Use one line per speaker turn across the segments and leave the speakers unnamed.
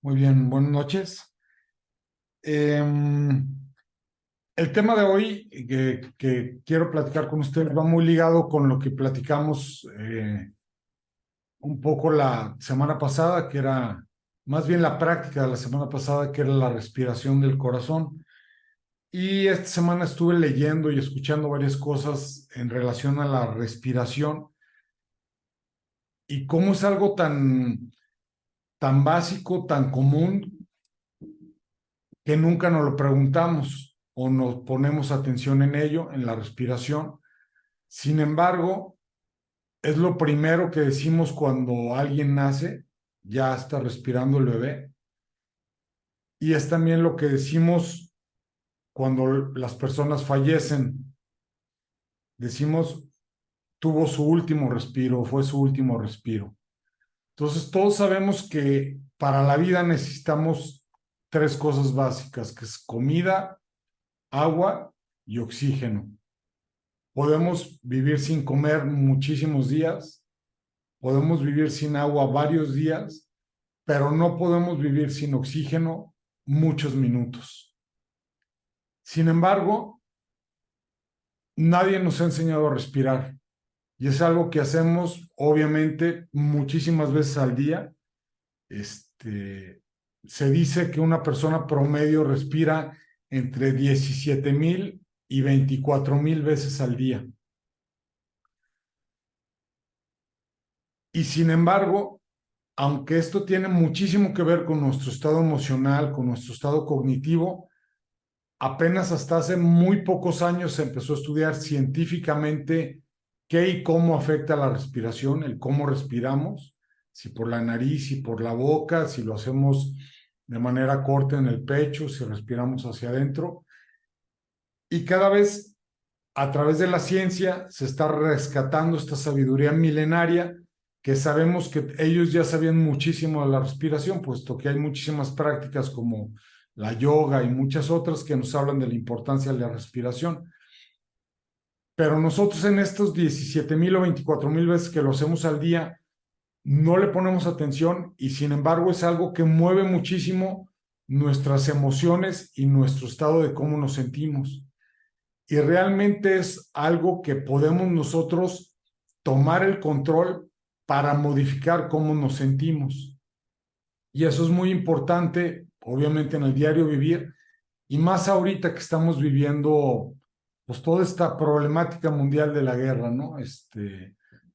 Muy bien, buenas noches. Em, el tema de hoy que quiero platicar con ustedes va muy ligado con lo que platicamos un poco la semana pasada, que era más bien la práctica de la semana pasada, que era la respiración del corazón. Y esta semana estuve leyendo y escuchando varias cosas en relación a la respiración y cómo es algo tan básico, tan común, que nunca nos lo preguntamos o nos ponemos atención en ello, en la respiración. Sin embargo, es lo primero que decimos cuando alguien nace, ya está respirando el bebé, y es también lo que decimos cuando las personas fallecen. Decimos, tuvo su último respiro, fue su último respiro. Entonces, todos sabemos que para la vida necesitamos tres cosas básicas, que es comida, agua y oxígeno. Podemos vivir sin comer muchísimos días, podemos vivir sin agua varios días, pero no podemos vivir sin oxígeno muchos minutos. Sin embargo, nadie nos ha enseñado a respirar y es algo que hacemos obviamente muchísimas veces al día. Este, Se dice que una persona promedio respira entre 17,000 y 24,000 veces al día. Y sin embargo, aunque esto tiene muchísimo que ver con nuestro estado emocional, con nuestro estado cognitivo, apenas hasta hace muy pocos años se empezó a estudiar científicamente qué y cómo afecta la respiración, el cómo respiramos, si por la nariz, si por la boca, si lo hacemos de manera corta en el pecho, si respiramos hacia adentro. Y cada vez a través de la ciencia se está rescatando esta sabiduría milenaria que sabemos que ellos ya sabían muchísimo de la respiración, puesto que hay muchísimas prácticas como la yoga y muchas otras que nos hablan de la importancia de la respiración. Pero nosotros en estos 17,000 o 24,000 veces que lo hacemos al día, no le ponemos atención y sin embargo es algo que mueve muchísimo nuestras emociones y nuestro estado de cómo nos sentimos. Y realmente es algo que podemos nosotros tomar el control para modificar cómo nos sentimos. Y eso es muy importante, obviamente, en el diario vivir, y más ahorita que estamos viviendo pues toda esta problemática mundial de la guerra, ¿no?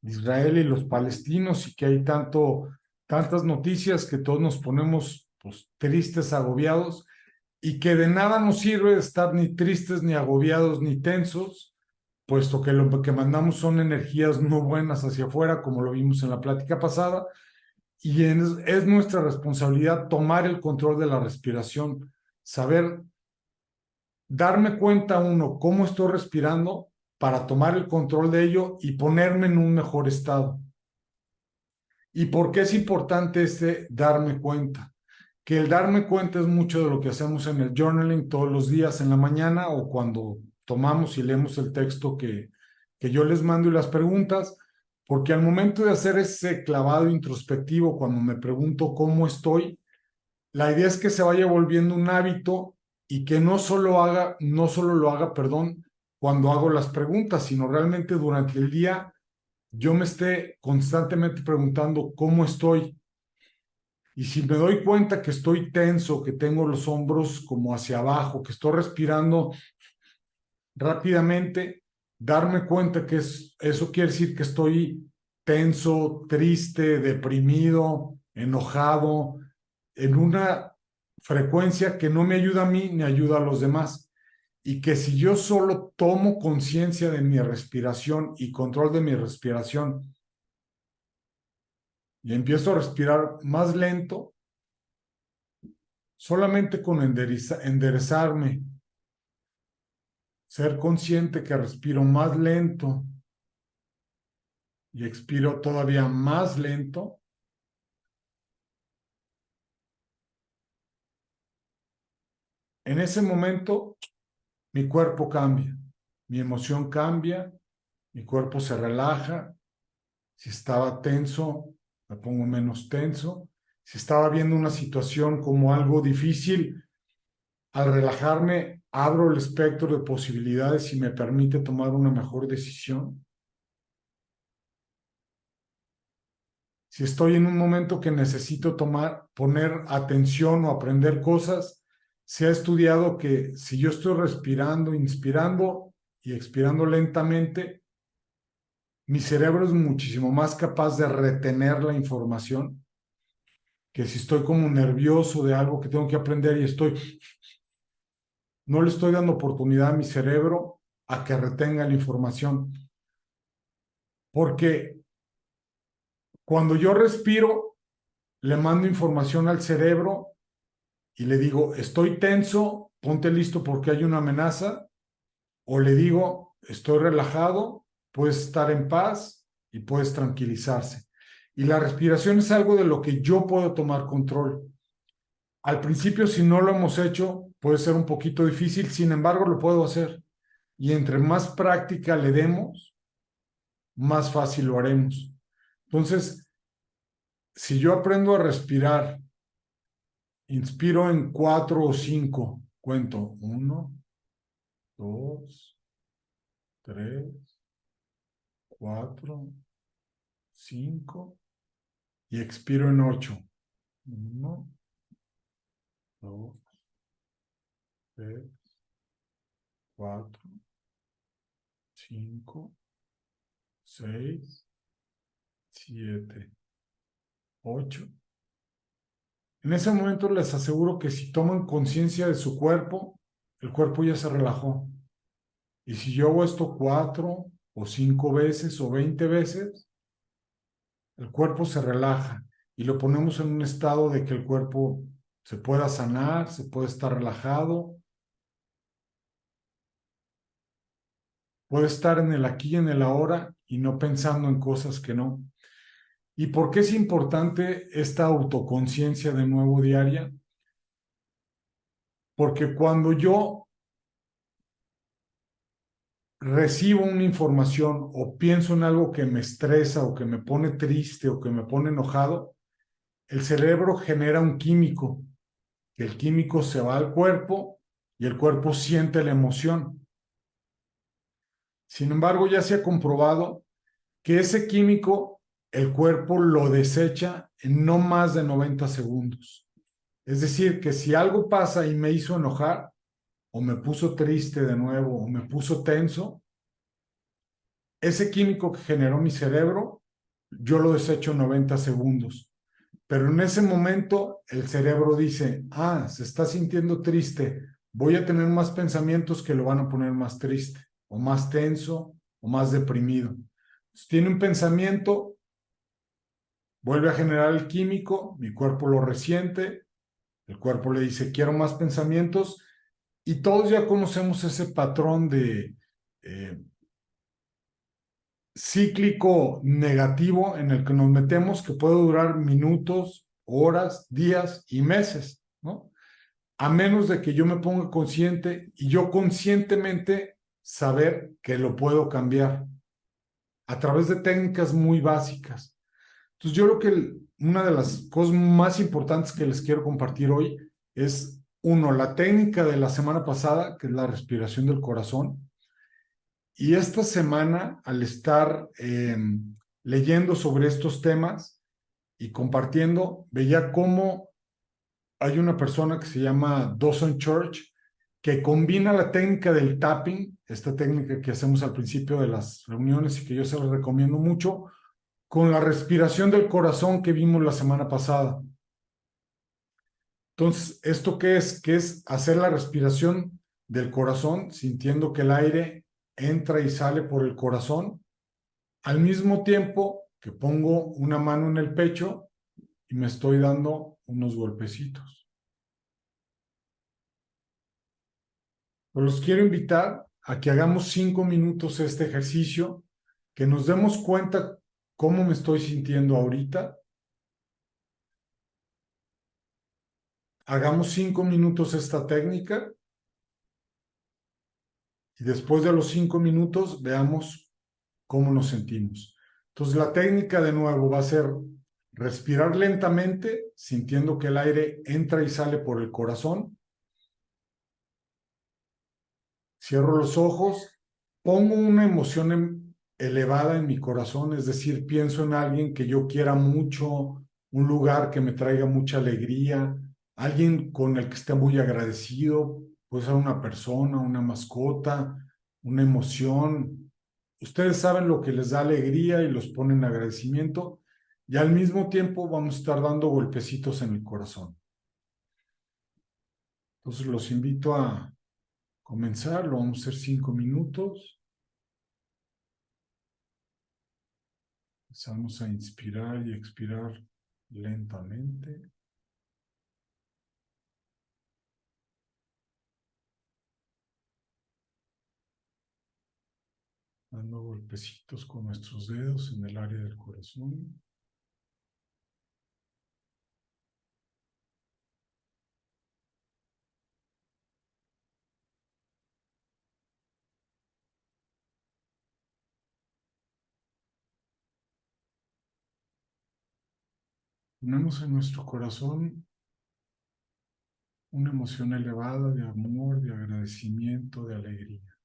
Israel y los palestinos, y que hay tantas noticias que todos nos ponemos pues tristes, agobiados, y que de nada nos sirve estar ni tristes, ni agobiados, ni tensos, puesto que lo que mandamos son energías no buenas hacia afuera, como lo vimos en la plática pasada, y es nuestra responsabilidad tomar el control de la respiración, saber darme cuenta uno cómo estoy respirando para tomar el control de ello y ponerme en un mejor estado. ¿Y por qué es importante darme cuenta? Que el darme cuenta es mucho de lo que hacemos en el journaling todos los días en la mañana o cuando tomamos y leemos el texto que yo les mando y las preguntas, porque al momento de hacer ese clavado introspectivo, cuando me pregunto cómo estoy, la idea es que se vaya volviendo un hábito y que no solo lo haga, perdón, cuando hago las preguntas, sino realmente durante el día yo me esté constantemente preguntando cómo estoy. Y si me doy cuenta que estoy tenso, que tengo los hombros como hacia abajo, que estoy respirando rápidamente, darme cuenta que eso quiere decir que estoy tenso, triste, deprimido, enojado, en una frecuencia que no me ayuda a mí ni ayuda a los demás. Y que si yo solo tomo conciencia de mi respiración y control de mi respiración y empiezo a respirar más lento, solamente con enderezarme, ser consciente que respiro más lento y expiro todavía más lento, en ese momento mi cuerpo cambia, mi emoción cambia, mi cuerpo se relaja. Si estaba tenso, me pongo menos tenso. si estaba viendo una situación como algo difícil, al relajarme, abro el espectro de posibilidades y me permite tomar una mejor decisión. Si estoy en un momento que necesito poner atención o aprender cosas, se ha estudiado que si yo estoy respirando, inspirando y expirando lentamente, mi cerebro es muchísimo más capaz de retener la información que si estoy como nervioso de algo que tengo que aprender y no le estoy dando oportunidad a mi cerebro a que retenga la información. Porque cuando yo respiro, le mando información al cerebro y le digo, estoy tenso, ponte listo porque hay una amenaza, o le digo, estoy relajado, puedes estar en paz y puedes tranquilizarse. Y la respiración es algo de lo que yo puedo tomar control. Al principio, si no lo hemos hecho, puede ser un poquito difícil, sin embargo, lo puedo hacer. Y entre más práctica le demos, más fácil lo haremos. Entonces, si yo aprendo a respirar, inspiro en 4 o 5, cuento 1, 2, 3, 4, 5 y expiro en 8. 1, 2, 3, 4, 5, 6, 7, 8. En ese momento les aseguro que si toman conciencia de su cuerpo, el cuerpo ya se relajó. Y si yo hago esto 4 o 5 veces o 20 veces, el cuerpo se relaja y lo ponemos en un estado de que el cuerpo se pueda sanar, se puede estar relajado, puede estar en el aquí y en el ahora y no pensando en cosas que no. ¿Y por qué es importante esta autoconciencia de nuevo diaria? Porque cuando yo recibo una información o pienso en algo que me estresa o que me pone triste o que me pone enojado, el cerebro genera un químico, que el químico se va al cuerpo y el cuerpo siente la emoción. Sin embargo, ya se ha comprobado que ese químico el cuerpo lo desecha en no más de 90 segundos. Es decir, que si algo pasa y me hizo enojar, o me puso triste de nuevo, o me puso tenso, ese químico que generó mi cerebro, yo lo desecho en 90 segundos. Pero en ese momento el cerebro dice, se está sintiendo triste, voy a tener más pensamientos que lo van a poner más triste, o más tenso, o más deprimido. Entonces, tiene un pensamiento, vuelve a generar el químico, mi cuerpo lo resiente, el cuerpo le dice, quiero más pensamientos, y todos ya conocemos ese patrón de eh, cíclico negativo en el que nos metemos, que puede durar minutos, horas, días y meses, ¿no? A menos de que yo me ponga consciente y yo conscientemente saber que lo puedo cambiar a través de técnicas muy básicas. Entonces, yo creo que una de las cosas más importantes que les quiero compartir hoy es, uno, la técnica de la semana pasada, que es la respiración del corazón. Y esta semana, al estar leyendo sobre estos temas y compartiendo, veía cómo hay una persona que se llama Dawson Church, que combina la técnica del tapping, esta técnica que hacemos al principio de las reuniones y que yo se la recomiendo mucho, con la respiración del corazón que vimos la semana pasada. Entonces, ¿esto qué es? Que es hacer la respiración del corazón, sintiendo que el aire entra y sale por el corazón, al mismo tiempo que pongo una mano en el pecho y me estoy dando unos golpecitos. Pero los quiero invitar a que hagamos 5 minutos este ejercicio, que nos demos cuenta cómo me estoy sintiendo ahorita. Hagamos 5 minutos esta técnica y después de los 5 minutos veamos cómo nos sentimos. Entonces la técnica de nuevo va a ser Respirar lentamente, sintiendo que el aire entra y sale por el corazón. Cierro los ojos, pongo una emoción elevada en mi corazón, es decir, pienso en alguien que yo quiera mucho, un lugar que me traiga mucha alegría, alguien con el que esté muy agradecido, puede ser una persona, una mascota, una emoción. Ustedes saben lo que les da alegría y los pone en agradecimiento y al mismo tiempo vamos a estar dando golpecitos en el corazón. Entonces los invito a comenzar, lo vamos a hacer 5 minutos. Empezamos a inspirar y expirar lentamente. Dando golpecitos con nuestros dedos en el área del corazón. Ponemos en nuestro corazón una emoción elevada de amor, de agradecimiento, de alegría.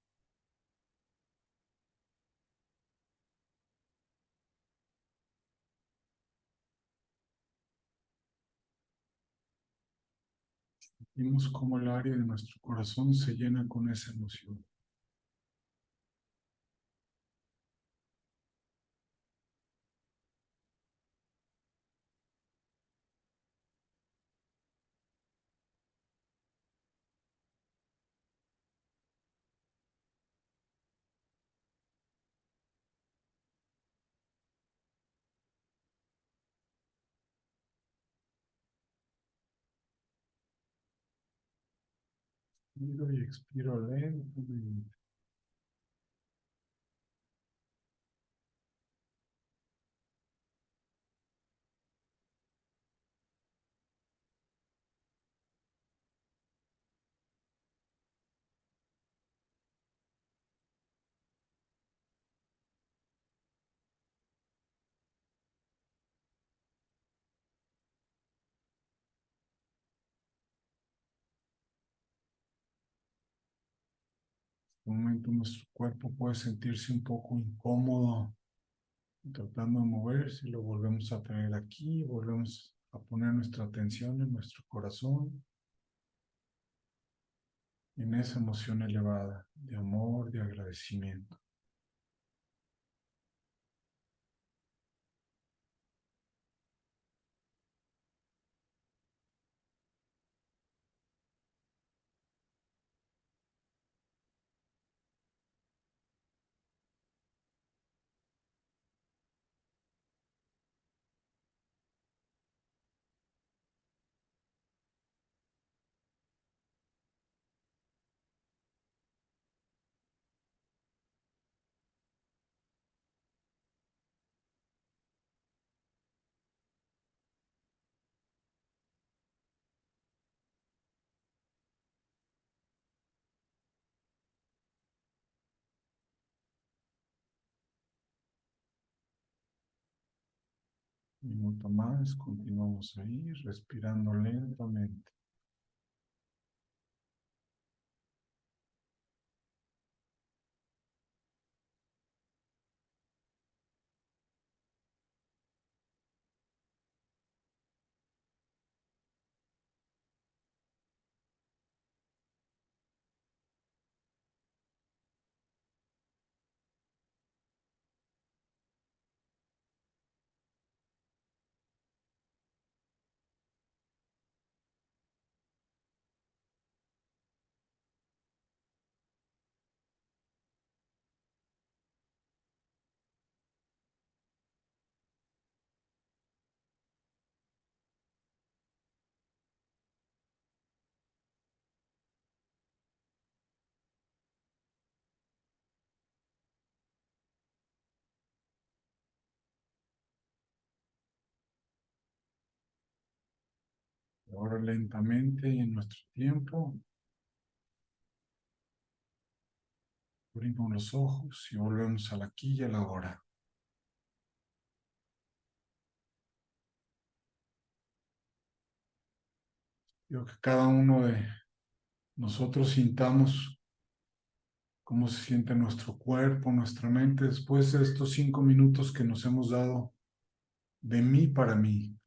Vimos cómo el área de nuestro corazón se llena con esa emoción. Inspiro y expiro lentamente. En un momento nuestro cuerpo puede sentirse un poco incómodo tratando de moverse, lo volvemos a traer aquí, volvemos a poner nuestra atención en nuestro corazón, en esa emoción elevada de amor, de agradecimiento. Un minuto más, continuamos ahí, respirando lentamente. Ahora lentamente y en nuestro tiempo, abrimos los ojos y volvemos al aquí y a la hora. Quiero que cada uno de nosotros sintamos cómo se siente nuestro cuerpo, nuestra mente después de estos 5 minutos que nos hemos dado de mí para mí.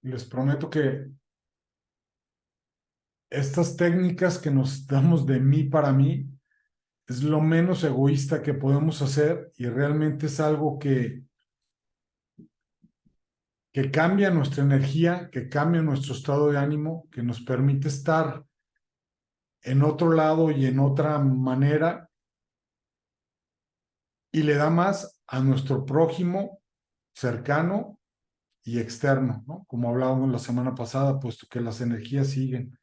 Les prometo que estas técnicas que nos damos de mí para mí es lo menos egoísta que podemos hacer y realmente es algo que cambia nuestra energía, que cambia nuestro estado de ánimo, que nos permite estar en otro lado y en otra manera y le da más a nuestro prójimo cercano y externo, ¿no? Como hablábamos la semana pasada, puesto que las energías siguen.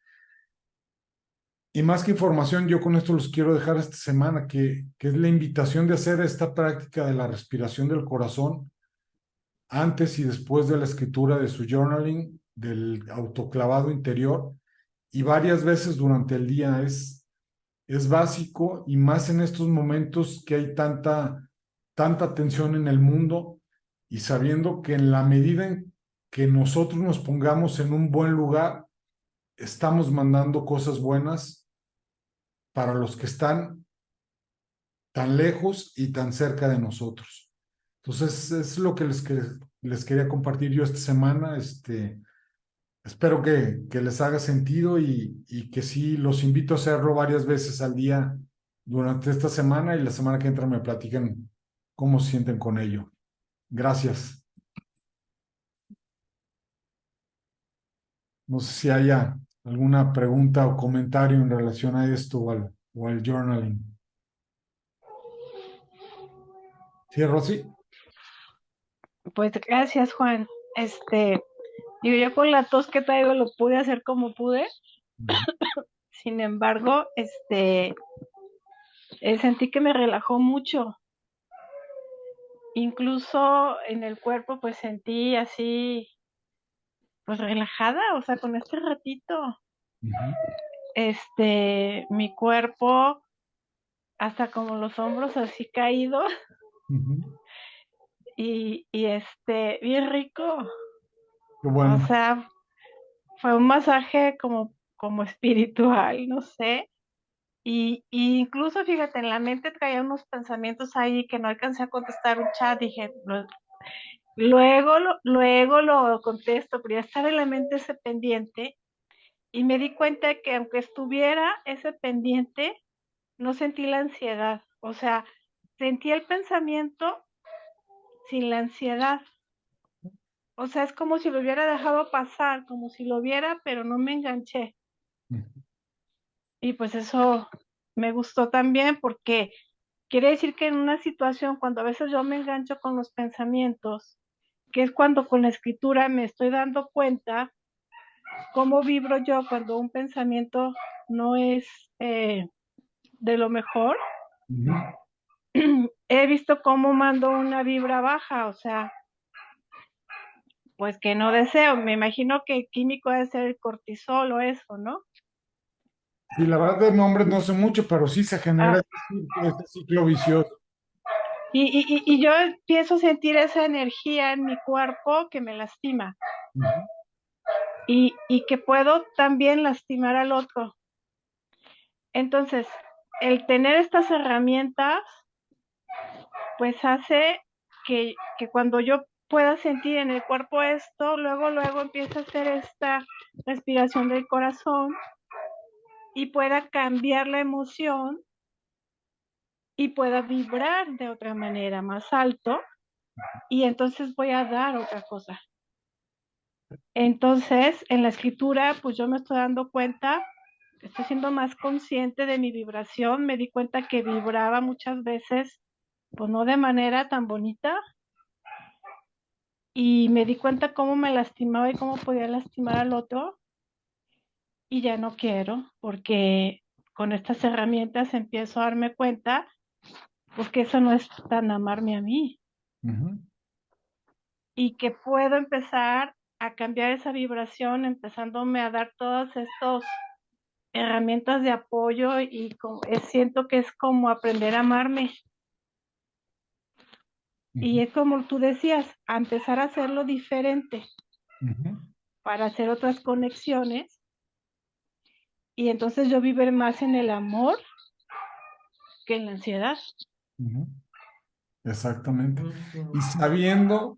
Y más que información, yo con esto los quiero dejar esta semana, que es la invitación de hacer esta práctica de la respiración del corazón antes y después de la escritura de su journaling, del autoclavado interior y varias veces durante el día. Es básico y más en estos momentos que hay tanta tensión en el mundo y sabiendo que en la medida en que nosotros nos pongamos en un buen lugar, estamos mandando cosas buenas para los que están tan lejos y tan cerca de nosotros. Entonces, es lo que les quería compartir yo esta semana. Espero que les haga sentido y que sí, los invito a hacerlo varias veces al día durante esta semana y la semana que entra me platiquen cómo se sienten con ello. Gracias. No sé si haya alguna pregunta o comentario en relación a esto o al journaling. Sí, Rosy.
Pues gracias, Juan. Digo, yo con la tos que traigo lo pude hacer como pude.
Ujú,
Sin embargo, sentí que me relajó mucho. Incluso en el cuerpo, pues sentí así, pues relajada, o sea, con este ratito,
ujú,
mi cuerpo, hasta como los hombros así caídos
ujú.
y bien rico.
Qué
O
bueno.
sea, fue un masaje como espiritual, no sé. Y incluso, fíjate, en la mente traía unos pensamientos ahí que no alcancé a contestar un chat, dije, luego lo contesto, pero ya estaba en la mente ese pendiente y me di cuenta que aunque estuviera ese pendiente, no sentí la ansiedad, o sea, sentí el pensamiento sin la ansiedad, o sea, es como si lo hubiera dejado pasar, como si lo viera, pero no me enganché. Y pues eso me gustó también porque quiere decir que en una situación, cuando a veces yo me engancho con los pensamientos, que es cuando con la escritura me estoy dando cuenta cómo vibro yo cuando un pensamiento no es de lo mejor,
Ujú,
he visto cómo mando una vibra baja, o sea, pues que no deseo. Me imagino que el químico debe ser el cortisol o eso, ¿no?
sí, la verdad de nombres no sé mucho, pero sí se genera
Ah,
este ciclo vicioso.
y yo empiezo a sentir esa energía en mi cuerpo que me lastima
Ujú,
y que puedo también lastimar al otro. Entonces, el tener estas herramientas, pues hace que cuando yo pueda sentir en el cuerpo esto, luego empieza a hacer esta respiración del corazón y pueda cambiar la emoción y pueda vibrar de otra manera más alto y entonces voy a dar otra cosa. Entonces, en la escritura, pues yo me estoy dando cuenta, estoy siendo más consciente de mi vibración, me di cuenta que vibraba muchas veces, pues no de manera tan bonita, y me di cuenta cómo me lastimaba y cómo podía lastimar al otro, y ya no quiero, porque con estas herramientas empiezo a darme cuenta, pues que eso no es tan amarme a mí,
ujú.
y que puedo empezar a cambiar esa vibración, empezándome a dar todas estas herramientas de apoyo y siento que es como aprender a amarme. Y es como tú decías, a empezar a hacerlo diferente
Ujú,
para hacer otras conexiones y entonces yo vivir más en el amor que en la ansiedad.
ujú. Exactamente. Y sabiendo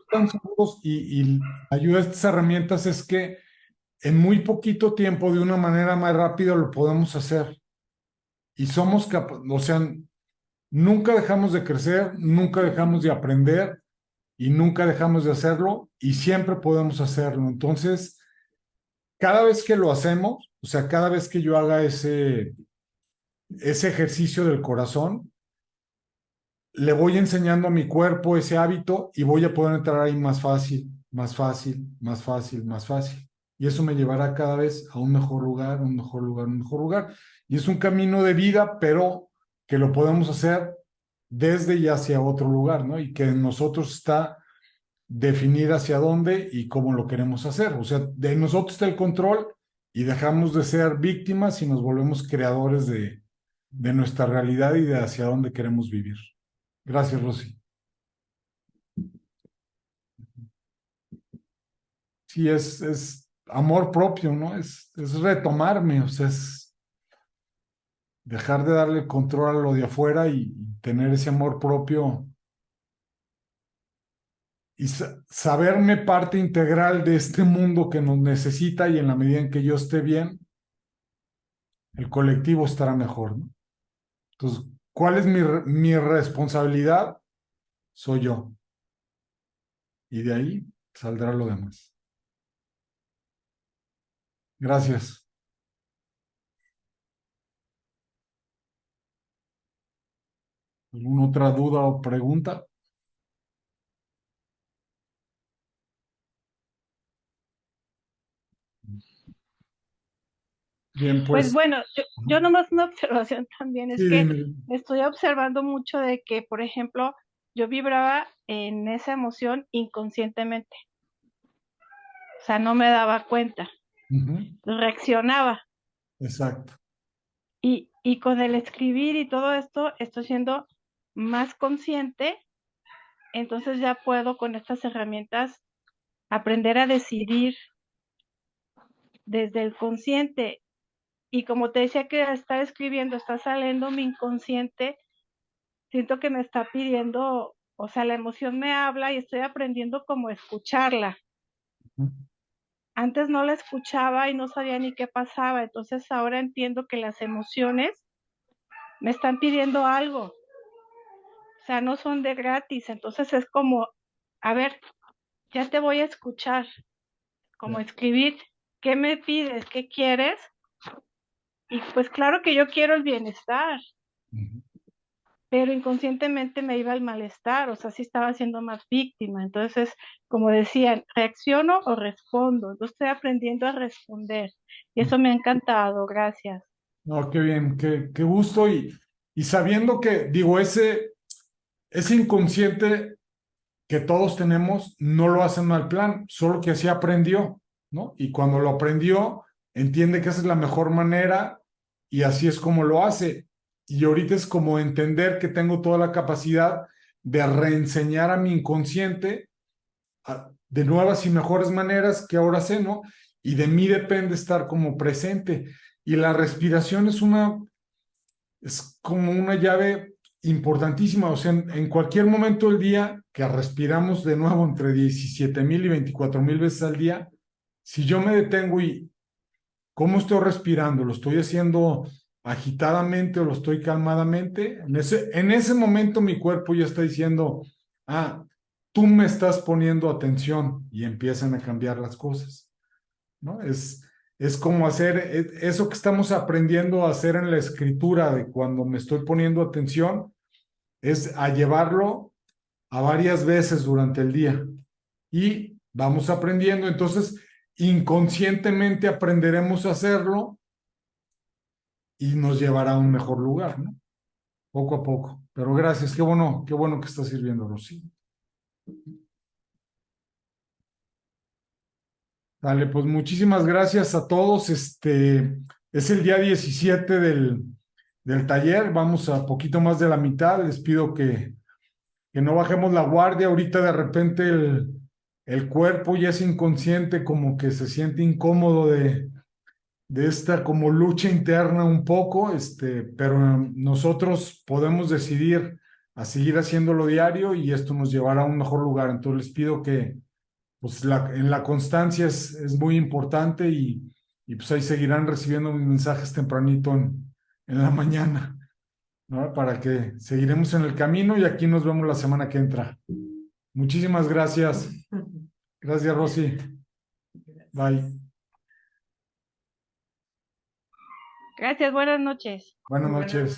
tan seguros y la ayuda de estas herramientas es que en muy poquito tiempo, de una manera más rápida, lo podemos hacer. Y somos capaces, o sea, nunca dejamos de crecer, nunca dejamos de aprender y nunca dejamos de hacerlo y siempre podemos hacerlo. Entonces, cada vez que lo hacemos, o sea, cada vez que yo haga ese ejercicio del corazón, le voy enseñando a mi cuerpo ese hábito y voy a poder entrar ahí más fácil, más fácil, más fácil, más fácil. Y eso me llevará cada vez a un mejor lugar, un mejor lugar, un mejor lugar. Y es un camino de vida, pero que lo podemos hacer desde y hacia otro lugar, ¿no? Y que en nosotros está definir hacia dónde y cómo lo queremos hacer. O sea, de nosotros está el control y dejamos de ser víctimas y nos volvemos creadores de nuestra realidad y de hacia dónde queremos vivir. Gracias, Rosy. Sí, es amor propio, ¿no? Es retomarme, o sea, es dejar de darle el control a lo de afuera y tener ese amor propio y saberme parte integral de este mundo que nos necesita y en la medida en que yo esté bien, el colectivo estará mejor, ¿no? Entonces, ¿cuál es mi responsabilidad? Soy yo. Y de ahí saldrá lo demás. Gracias. ¿Alguna otra duda o pregunta? Bien,
Pues
pues,
bueno, yo nomás una observación también
sí,
es que
dime.
estoy observando mucho de que, por ejemplo, yo vibraba en esa emoción inconscientemente, o sea, no me daba cuenta,
Ujú,
reaccionaba.
exacto.
Y con el escribir y todo esto estoy siendo más consciente, entonces ya puedo con estas herramientas aprender a decidir desde el consciente. Y como te decía que estar escribiendo está saliendo mi inconsciente, siento que me está pidiendo, o sea, la emoción me habla y estoy aprendiendo como a escucharla.
Ujú,
Antes no la escuchaba y no sabía ni qué pasaba, entonces ahora entiendo que las emociones me están pidiendo algo, o sea, no son de gratis, entonces es como, a ver, ya te voy a escuchar, como escribir, ¿qué me pides? ¿Qué quieres? Y pues claro que yo quiero el bienestar,
ujú.
pero inconscientemente me iba al malestar, o sea, sí estaba siendo más víctima. Entonces, como decían, ¿reacciono o respondo? Entonces estoy aprendiendo a responder y eso me ha encantado, gracias.
No, qué bien, qué gusto y sabiendo que, digo, ese inconsciente que todos tenemos no lo hace mal plan, solo que así aprendió, ¿no? Y cuando lo aprendió, entiende que esa es la mejor manera y así es como lo hace. Y ahorita es como entender que tengo toda la capacidad de reenseñar a mi inconsciente de nuevas y mejores maneras que ahora sé, ¿no? Y de mí depende estar como presente. Y la respiración es como una llave importantísima. O sea, en cualquier momento del día que respiramos de nuevo entre 17,000 y 24,000 veces al día, si yo me detengo y cómo estoy respirando, lo estoy haciendo agitadamente o lo estoy calmadamente, en ese momento mi cuerpo ya está diciendo, ah, tú me estás poniendo atención y empiezan a cambiar las cosas, ¿no? Es como hacer eso que estamos aprendiendo a hacer en la escritura, de cuando me estoy poniendo atención, es a llevarlo a varias veces durante el día y vamos aprendiendo, entonces inconscientemente aprenderemos a hacerlo y nos llevará a un mejor lugar, ¿no? Poco a poco. Pero gracias, qué bueno que está sirviendo, Rosy. Dale, pues muchísimas gracias a todos. Es el día 17 del taller, vamos a poquito más de la mitad. Les pido que no bajemos la guardia. Ahorita de repente el cuerpo ya es inconsciente, como que se siente incómodo de esta como lucha interna un poco, pero nosotros podemos decidir a seguir haciéndolo diario y esto nos llevará a un mejor lugar. Entonces les pido que pues en la constancia es muy importante y pues ahí seguirán recibiendo mis mensajes tempranito en la mañana, ¿no? Para que seguiremos en el camino y aquí nos vemos la semana que entra. Muchísimas gracias. Gracias, Rosy. Bye.
Gracias, buenas noches.
Buenas noches.